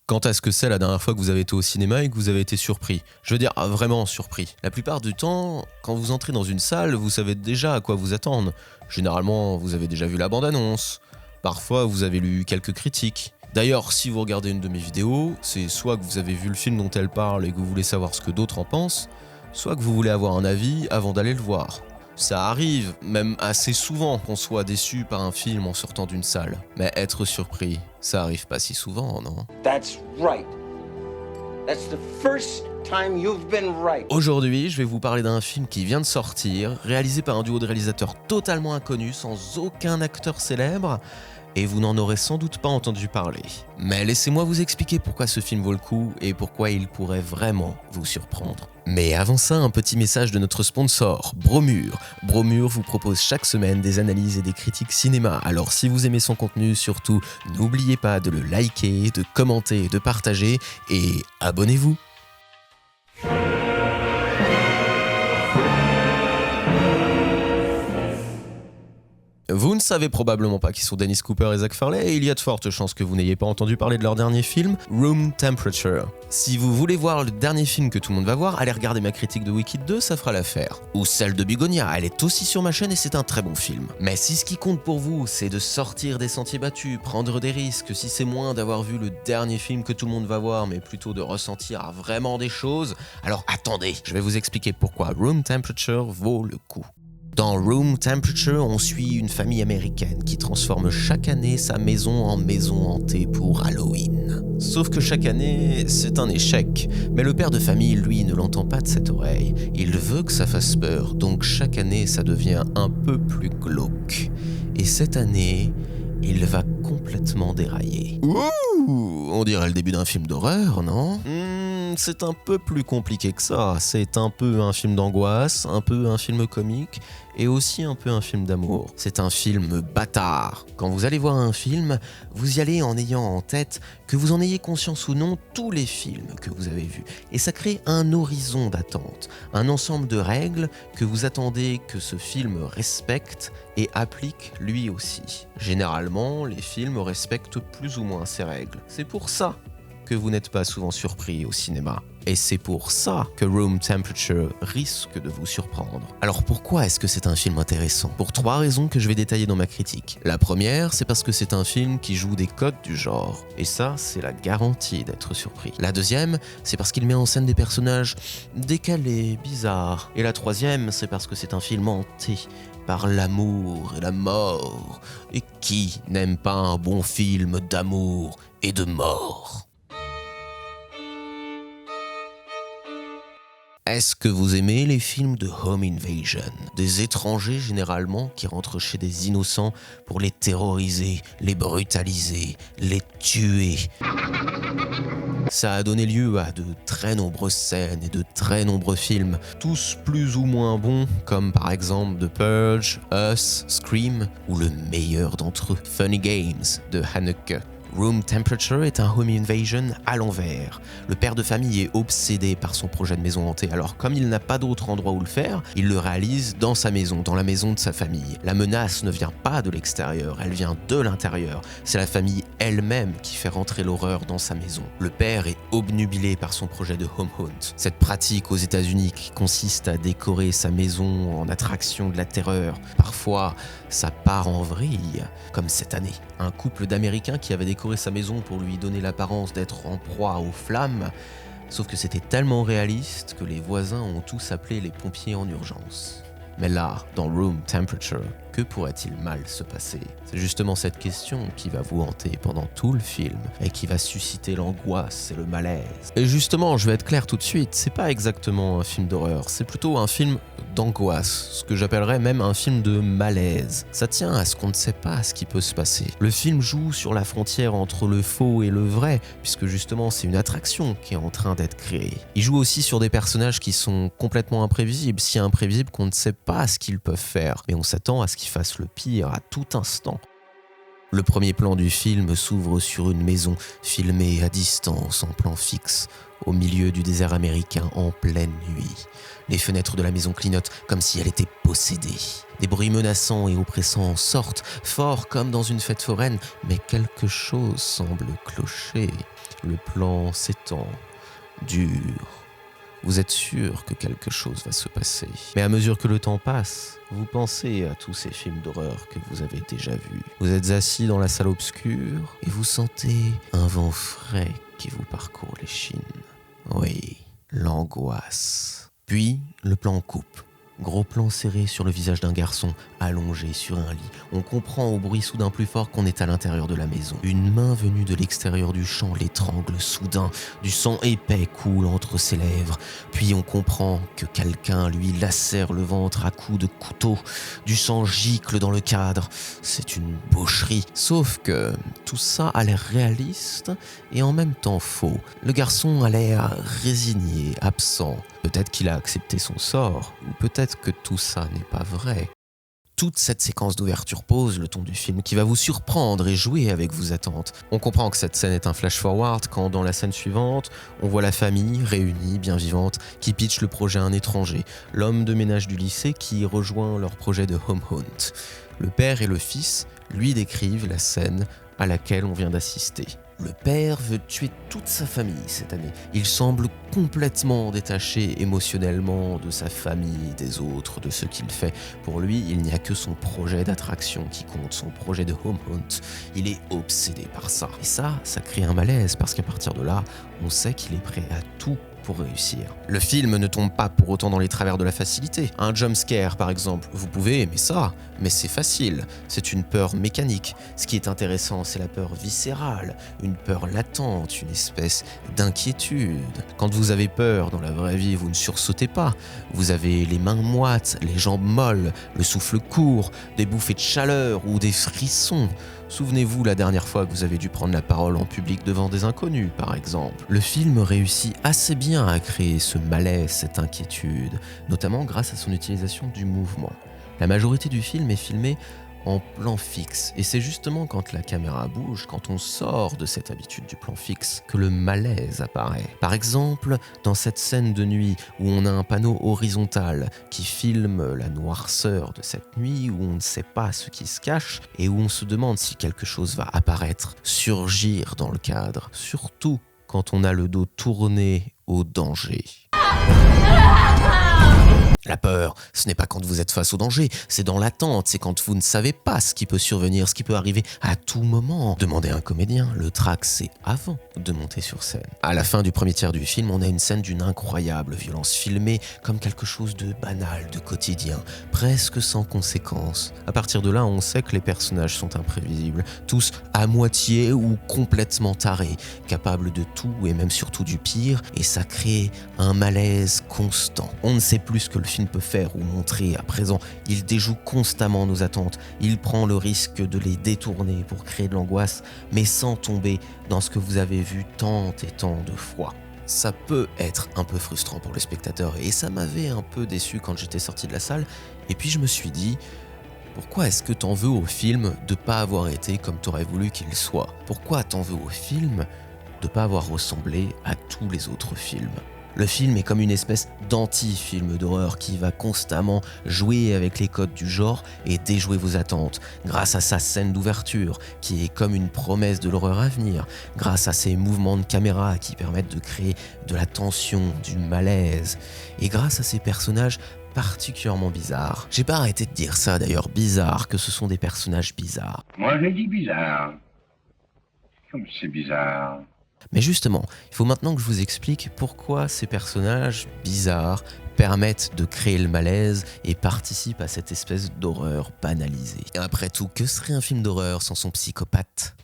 Quand est-ce que c'est la dernière fois que vous avez été au cinéma et que vous avez été surpris? Je veux dire, vraiment surpris. La plupart du temps, quand vous entrez dans une salle, vous savez déjà à quoi vous attendre. Généralement, vous avez déjà vu la bande-annonce. Parfois, vous avez lu quelques critiques. D'ailleurs, si vous regardez une de mes vidéos, c'est soit que vous avez vu le film dont elle parle et que vous voulez savoir ce que d'autres en pensent, soit que vous voulez avoir un avis avant d'aller le voir. Ça arrive, même assez souvent, qu'on soit déçu par un film en sortant d'une salle. Mais être surpris, ça arrive pas si souvent, non? That's right. That's the first time you've been right. Aujourd'hui, je vais vous parler d'un film qui vient de sortir, réalisé par un duo de réalisateurs totalement inconnus, sans aucun acteur célèbre, et vous n'en aurez sans doute pas entendu parler. Mais laissez-moi vous expliquer pourquoi ce film vaut le coup et pourquoi il pourrait vraiment vous surprendre. Mais avant ça, un petit message de notre sponsor, Bromure. Bromure vous propose chaque semaine des analyses et des critiques cinéma. Alors si vous aimez son contenu, surtout, n'oubliez pas de le liker, de commenter, de partager et abonnez-vous. Vous ne savez probablement pas qui sont Dennis Cooper et Zach Farley et il y a de fortes chances que vous n'ayez pas entendu parler de leur dernier film, Room Temperature. Si vous voulez voir le dernier film que tout le monde va voir, allez regarder ma critique de Wicked 2, ça fera l'affaire. Ou celle de Bigonia, elle est aussi sur ma chaîne et c'est un très bon film. Mais si ce qui compte pour vous, c'est de sortir des sentiers battus, prendre des risques, si c'est moins d'avoir vu le dernier film que tout le monde va voir, mais plutôt de ressentir vraiment des choses, alors attendez, je vais vous expliquer pourquoi Room Temperature vaut le coup. Dans Room Temperature, on suit une famille américaine qui transforme chaque année sa maison en maison hantée pour Halloween. Sauf que chaque année, c'est un échec. Mais le père de famille, lui, ne l'entend pas de cette oreille. Il veut que ça fasse peur, donc chaque année, ça devient un peu plus glauque. Et cette année, il va complètement dérailler. Ouh, on dirait le début d'un film d'horreur, non? C'est un peu plus compliqué que ça. C'est un peu un film d'angoisse, un peu un film comique et aussi un peu un film d'amour. C'est un film bâtard. Quand vous allez voir un film, vous y allez en ayant en tête, que vous en ayez conscience ou non, tous les films que vous avez vus. Et ça crée un horizon d'attente, un ensemble de règles que vous attendez que ce film respecte et applique lui aussi. Généralement, les films respectent plus ou moins ces règles. C'est pour ça que vous n'êtes pas souvent surpris au cinéma. Et c'est pour ça que Room Temperature risque de vous surprendre. Alors pourquoi est-ce que c'est un film intéressant? Pour 3 raisons que je vais détailler dans ma critique. La première, c'est parce que c'est un film qui joue des codes du genre. Et ça, c'est la garantie d'être surpris. La deuxième, c'est parce qu'il met en scène des personnages décalés, bizarres. Et la troisième, c'est parce que c'est un film hanté par l'amour et la mort. Et qui n'aime pas un bon film d'amour et de mort? Est-ce que vous aimez les films de home invasion? Des étrangers généralement qui rentrent chez des innocents pour les terroriser, les brutaliser, les tuer. Ça a donné lieu à de très nombreuses scènes et de très nombreux films, tous plus ou moins bons, comme par exemple The Purge, Us, Scream, ou le meilleur d'entre eux, Funny Games de Haneke. Room Temperature est un home invasion à l'envers. Le père de famille est obsédé par son projet de maison hantée, alors comme il n'a pas d'autre endroit où le faire, il le réalise dans sa maison, dans la maison de sa famille. La menace ne vient pas de l'extérieur, elle vient de l'intérieur. C'est la famille elle-même qui fait rentrer l'horreur dans sa maison. Le père est obnubilé par son projet de home hunt. Cette pratique aux États-Unis qui consiste à décorer sa maison en attraction de la terreur. Parfois, ça part en vrille, comme cette année. Un couple d'Américains qui avait décoré sa maison pour lui donner l'apparence d'être en proie aux flammes, sauf que c'était tellement réaliste que les voisins ont tous appelé les pompiers en urgence. Mais là, dans Room Temperature, que pourrait-il mal se passer? C'est justement cette question qui va vous hanter pendant tout le film et qui va susciter l'angoisse et le malaise. Et justement, je vais être clair tout de suite, c'est pas exactement un film d'horreur, c'est plutôt un film d'angoisse, ce que j'appellerais même un film de malaise. Ça tient à ce qu'on ne sait pas ce qui peut se passer. Le film joue sur la frontière entre le faux et le vrai, puisque justement c'est une attraction qui est en train d'être créée. Il joue aussi sur des personnages qui sont complètement imprévisibles, si imprévisibles qu'on ne sait pas ce qu'ils peuvent faire, mais on s'attend à ce qu'ils fassent le pire à tout instant. Le premier plan du film s'ouvre sur une maison filmée à distance en plan fixe, au milieu du désert américain en pleine nuit. Les fenêtres de la maison clignotent comme si elle était possédée. Des bruits menaçants et oppressants sortent, forts comme dans une fête foraine, mais quelque chose semble clocher. Le plan s'étend, dure. Vous êtes sûr que quelque chose va se passer. Mais à mesure que le temps passe, vous pensez à tous ces films d'horreur que vous avez déjà vus. Vous êtes assis dans la salle obscure et vous sentez un vent frais qui vous parcourt l'échine. Oui, l'angoisse. Puis, le plan coupe. Gros plan serré sur le visage d'un garçon, allongé sur un lit. On comprend au bruit soudain plus fort qu'on est à l'intérieur de la maison. Une main venue de l'extérieur du champ l'étrangle soudain. Du sang épais coule entre ses lèvres. Puis on comprend que quelqu'un lui lacère le ventre à coups de couteau. Du sang gicle dans le cadre. C'est une boucherie. Sauf que tout ça a l'air réaliste et en même temps faux. Le garçon a l'air résigné, absent. Peut-être qu'il a accepté son sort, ou peut-être que tout ça n'est pas vrai. Toute cette séquence d'ouverture pose le ton du film qui va vous surprendre et jouer avec vos attentes. On comprend que cette scène est un flash-forward quand, dans la scène suivante, on voit la famille, réunie, bien vivante, qui pitch le projet à un étranger, l'homme de ménage du lycée qui rejoint leur projet de home hunt. Le père et le fils lui décrivent la scène à laquelle on vient d'assister. Le père veut tuer toute sa famille cette année. Il semble complètement détaché émotionnellement de sa famille, des autres, de ce qu'il fait. Pour lui, il n'y a que son projet d'attraction qui compte, son projet de home hunt. Il est obsédé par ça. Et ça crée un malaise parce qu'à partir de là, on sait qu'il est prêt à tout pour réussir. Le film ne tombe pas pour autant dans les travers de la facilité. Un jumpscare par exemple, vous pouvez aimer ça, mais c'est facile, c'est une peur mécanique. Ce qui est intéressant, c'est la peur viscérale, une peur latente, une espèce d'inquiétude. Quand vous avez peur dans la vraie vie, vous ne sursautez pas. Vous avez les mains moites, les jambes molles, le souffle court, des bouffées de chaleur ou des frissons. Souvenez-vous la dernière fois que vous avez dû prendre la parole en public devant des inconnus, par exemple. Le film réussit assez bien à créer ce malaise, cette inquiétude, notamment grâce à son utilisation du mouvement. La majorité du film est filmée en plan fixe, et c'est justement quand la caméra bouge, quand on sort de cette habitude du plan fixe, que le malaise apparaît. Par exemple, dans cette scène de nuit où on a un panneau horizontal qui filme la noirceur de cette nuit, où on ne sait pas ce qui se cache, et où on se demande si quelque chose va apparaître, surgir dans le cadre, surtout quand on a le dos tourné au danger. La peur, ce n'est pas quand vous êtes face au danger, c'est dans l'attente, c'est quand vous ne savez pas ce qui peut survenir, ce qui peut arriver à tout moment. Demandez à un comédien, le trac c'est avant de monter sur scène. À la fin du premier tiers du film, on a une scène d'une incroyable violence filmée comme quelque chose de banal, de quotidien, presque sans conséquence. À partir de là, on sait que les personnages sont imprévisibles, tous à moitié ou complètement tarés, capables de tout et même surtout du pire, et ça crée un malaise constant. On ne sait plus ce que le film peut faire ou montrer à présent. Il déjoue constamment nos attentes. Il prend le risque de les détourner pour créer de l'angoisse, mais sans tomber dans ce que vous avez vu tant et tant de fois. Ça peut être un peu frustrant pour le spectateur et ça m'avait un peu déçu quand j'étais sorti de la salle. Et puis je me suis dit, pourquoi est-ce que t'en veux au film de pas avoir été comme t'aurais voulu qu'il soit ? Pourquoi t'en veux au film de pas avoir ressemblé à tous les autres films ? Le film est comme une espèce d'anti-film d'horreur qui va constamment jouer avec les codes du genre et déjouer vos attentes, grâce à sa scène d'ouverture, qui est comme une promesse de l'horreur à venir, grâce à ses mouvements de caméra qui permettent de créer de la tension, du malaise, et grâce à ses personnages particulièrement bizarres. J'ai pas arrêté de dire ça d'ailleurs, bizarre, que ce sont des personnages bizarres. Moi je dis bizarre. Comme c'est bizarre. Mais justement, il faut maintenant que je vous explique pourquoi ces personnages bizarres permettent de créer le malaise et participent à cette espèce d'horreur banalisée. Et après tout, que serait un film d'horreur sans son psychopathe ?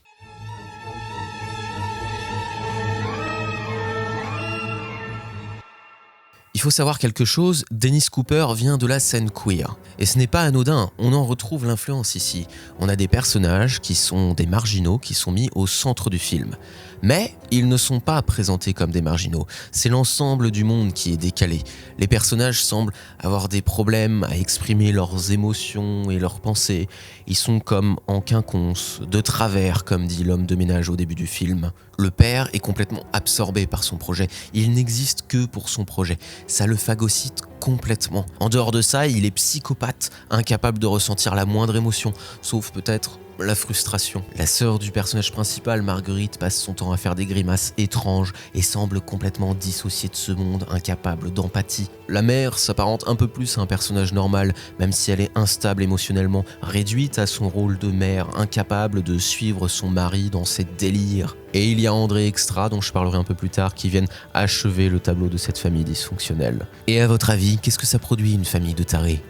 Il faut savoir quelque chose, Dennis Cooper vient de la scène queer. Et ce n'est pas anodin, on en retrouve l'influence ici. On a des personnages qui sont des marginaux qui sont mis au centre du film. Mais ils ne sont pas présentés comme des marginaux, c'est l'ensemble du monde qui est décalé. Les personnages semblent avoir des problèmes à exprimer leurs émotions et leurs pensées. Ils sont comme en quinconce, de travers comme dit l'homme de ménage au début du film. Le père est complètement absorbé par son projet, il n'existe que pour son projet. Ça le phagocyte complètement. En dehors de ça, il est psychopathe, incapable de ressentir la moindre émotion, sauf peut-être La frustration. La sœur du personnage principal, Marguerite, passe son temps à faire des grimaces étranges et semble complètement dissociée de ce monde, incapable d'empathie. La mère s'apparente un peu plus à un personnage normal, même si elle est instable émotionnellement, réduite à son rôle de mère, incapable de suivre son mari dans ses délires. Et il y a André Extra, dont je parlerai un peu plus tard, qui viennent achever le tableau de cette famille dysfonctionnelle. Et à votre avis, qu'est-ce que ça produit une famille de tarés ?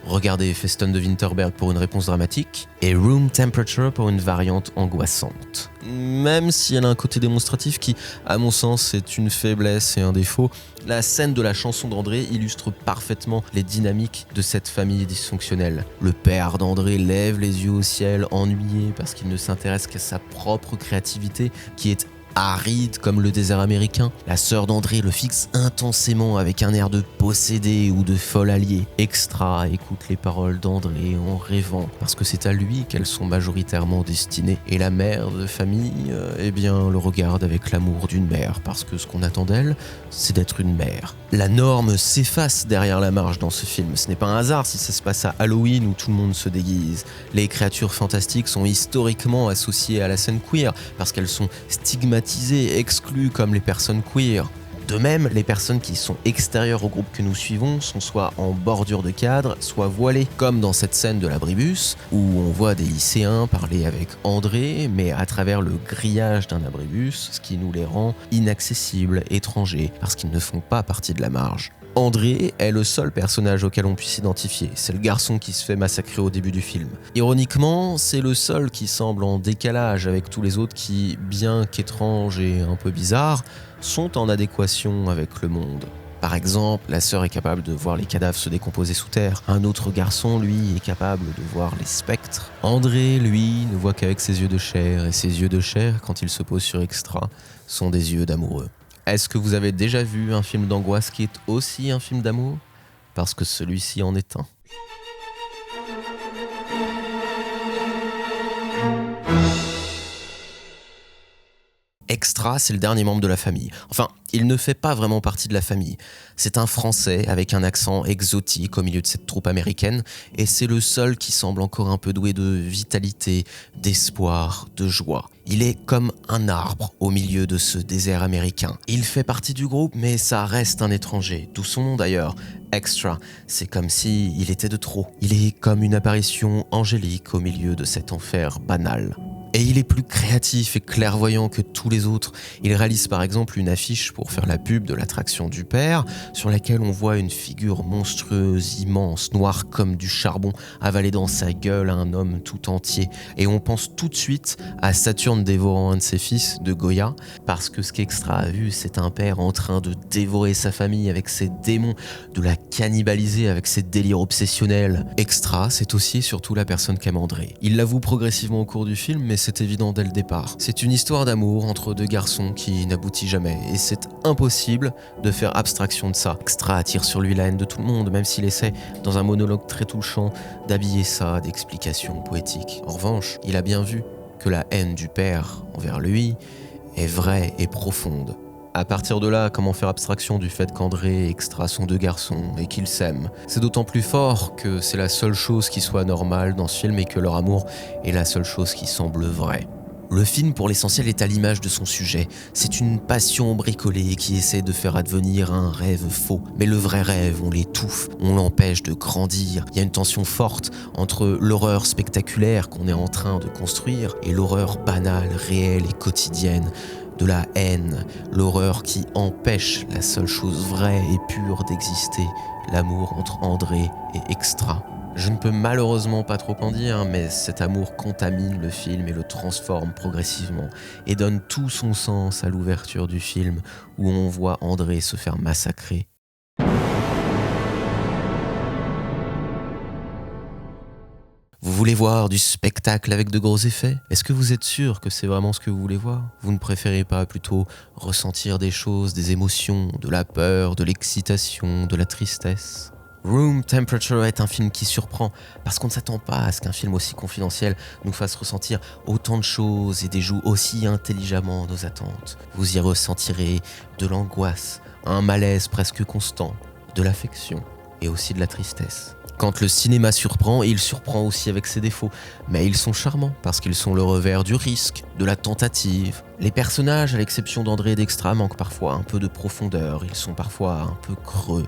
Regardez Feston de Winterberg pour une réponse dramatique et Room Temperature pour une variante angoissante. Même si elle a un côté démonstratif qui, à mon sens, est une faiblesse et un défaut, la scène de la chanson d'André illustre parfaitement les dynamiques de cette famille dysfonctionnelle. Le père d'André lève les yeux au ciel, ennuyé parce qu'il ne s'intéresse qu'à sa propre créativité qui est aride comme le désert américain. La sœur d'André le fixe intensément avec un air de possédé ou de folle alliée. Extra écoute les paroles d'André en rêvant, parce que c'est à lui qu'elles sont majoritairement destinées. Et la mère de famille, le regarde avec l'amour d'une mère, parce que ce qu'on attend d'elle, c'est d'être une mère. La norme s'efface derrière la marge dans ce film. Ce n'est pas un hasard si ça se passe à Halloween où tout le monde se déguise. Les créatures fantastiques sont historiquement associées à la scène queer, parce qu'elles sont stigmatisées, exclues comme les personnes queer. De même, les personnes qui sont extérieures au groupe que nous suivons sont soit en bordure de cadre, soit voilées, comme dans cette scène de l'abribus, où on voit des lycéens parler avec André, mais à travers le grillage d'un abribus, ce qui nous les rend inaccessibles, étrangers, parce qu'ils ne font pas partie de la marge. André est le seul personnage auquel on puisse s'identifier, c'est le garçon qui se fait massacrer au début du film. Ironiquement, c'est le seul qui semble en décalage avec tous les autres qui, bien qu'étranges et un peu bizarres, sont en adéquation avec le monde. Par exemple, la sœur est capable de voir les cadavres se décomposer sous terre. Un autre garçon, lui, est capable de voir les spectres. André, lui, ne voit qu'avec ses yeux de chair, et ses yeux de chair, quand il se pose sur Extra, sont des yeux d'amoureux. Est-ce que vous avez déjà vu un film d'angoisse qui est aussi un film d'amour ? Parce que celui-ci en est un. Extra, c'est le dernier membre de la famille. Enfin, il ne fait pas vraiment partie de la famille. C'est un Français avec un accent exotique au milieu de cette troupe américaine, et c'est le seul qui semble encore un peu doué de vitalité, d'espoir, de joie. Il est comme un arbre au milieu de ce désert américain. Il fait partie du groupe, mais ça reste un étranger, d'où son nom d'ailleurs. Extra, c'est comme si il était de trop. Il est comme une apparition angélique au milieu de cet enfer banal. Et il est plus créatif et clairvoyant que tous les autres. Il réalise par exemple une affiche pour faire la pub de l'attraction du père, sur laquelle on voit une figure monstrueuse, immense, noire comme du charbon, avaler dans sa gueule un homme tout entier. Et on pense tout de suite à Saturne dévorant un de ses fils, de Goya, parce que ce qu'Extra a vu, c'est un père en train de dévorer sa famille avec ses démons, de la cannibaliser avec ses délires obsessionnels. Extra, c'est aussi et surtout la personne qu'aime André. Il l'avoue progressivement au cours du film, mais c'est évident dès le départ. C'est une histoire d'amour entre deux garçons qui n'aboutit jamais, et c'est impossible de faire abstraction de ça. Extra attire sur lui la haine de tout le monde, même s'il essaie, dans un monologue très touchant, d'habiller ça d'explications poétiques. En revanche, il a bien vu que la haine du père envers lui est vraie et profonde. À partir de là, comment faire abstraction du fait qu'André et Extra sont deux garçons et qu'ils s'aiment ? C'est d'autant plus fort que c'est la seule chose qui soit normale dans ce film et que leur amour est la seule chose qui semble vraie. Le film, pour l'essentiel, est à l'image de son sujet. C'est une passion bricolée qui essaie de faire advenir un rêve faux. Mais le vrai rêve, on l'étouffe, on l'empêche de grandir. Il y a une tension forte entre l'horreur spectaculaire qu'on est en train de construire et l'horreur banale, réelle et quotidienne de la haine, l'horreur qui empêche la seule chose vraie et pure d'exister, l'amour entre André et Extra. Je ne peux malheureusement pas trop en dire, mais cet amour contamine le film et le transforme progressivement et donne tout son sens à l'ouverture du film où on voit André se faire massacrer. Vous voulez voir du spectacle avec de gros effets ? Est-ce que vous êtes sûr que c'est vraiment ce que vous voulez voir ? Vous ne préférez pas plutôt ressentir des choses, des émotions, de la peur, de l'excitation, de la tristesse ? Room Temperature est un film qui surprend parce qu'on ne s'attend pas à ce qu'un film aussi confidentiel nous fasse ressentir autant de choses et déjoue aussi intelligemment nos attentes. Vous y ressentirez de l'angoisse, un malaise presque constant, de l'affection et aussi de la tristesse. Quand le cinéma surprend, il surprend aussi avec ses défauts. Mais ils sont charmants parce qu'ils sont le revers du risque, de la tentative. Les personnages, à l'exception d'André et d'Extra, manquent parfois un peu de profondeur, ils sont parfois un peu creux.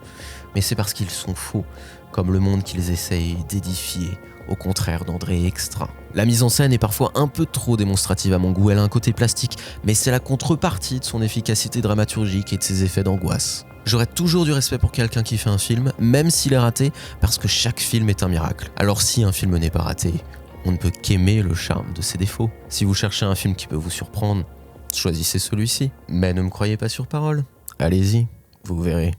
Mais c'est parce qu'ils sont faux, comme le monde qu'ils essayent d'édifier, au contraire d'André et Extra. La mise en scène est parfois un peu trop démonstrative à mon goût, elle a un côté plastique, mais c'est la contrepartie de son efficacité dramaturgique et de ses effets d'angoisse. J'aurai toujours du respect pour quelqu'un qui fait un film, même s'il est raté, parce que chaque film est un miracle. Alors si un film n'est pas raté, on ne peut qu'aimer le charme de ses défauts. Si vous cherchez un film qui peut vous surprendre, choisissez celui-ci. Mais ne me croyez pas sur parole. Allez-y, vous verrez.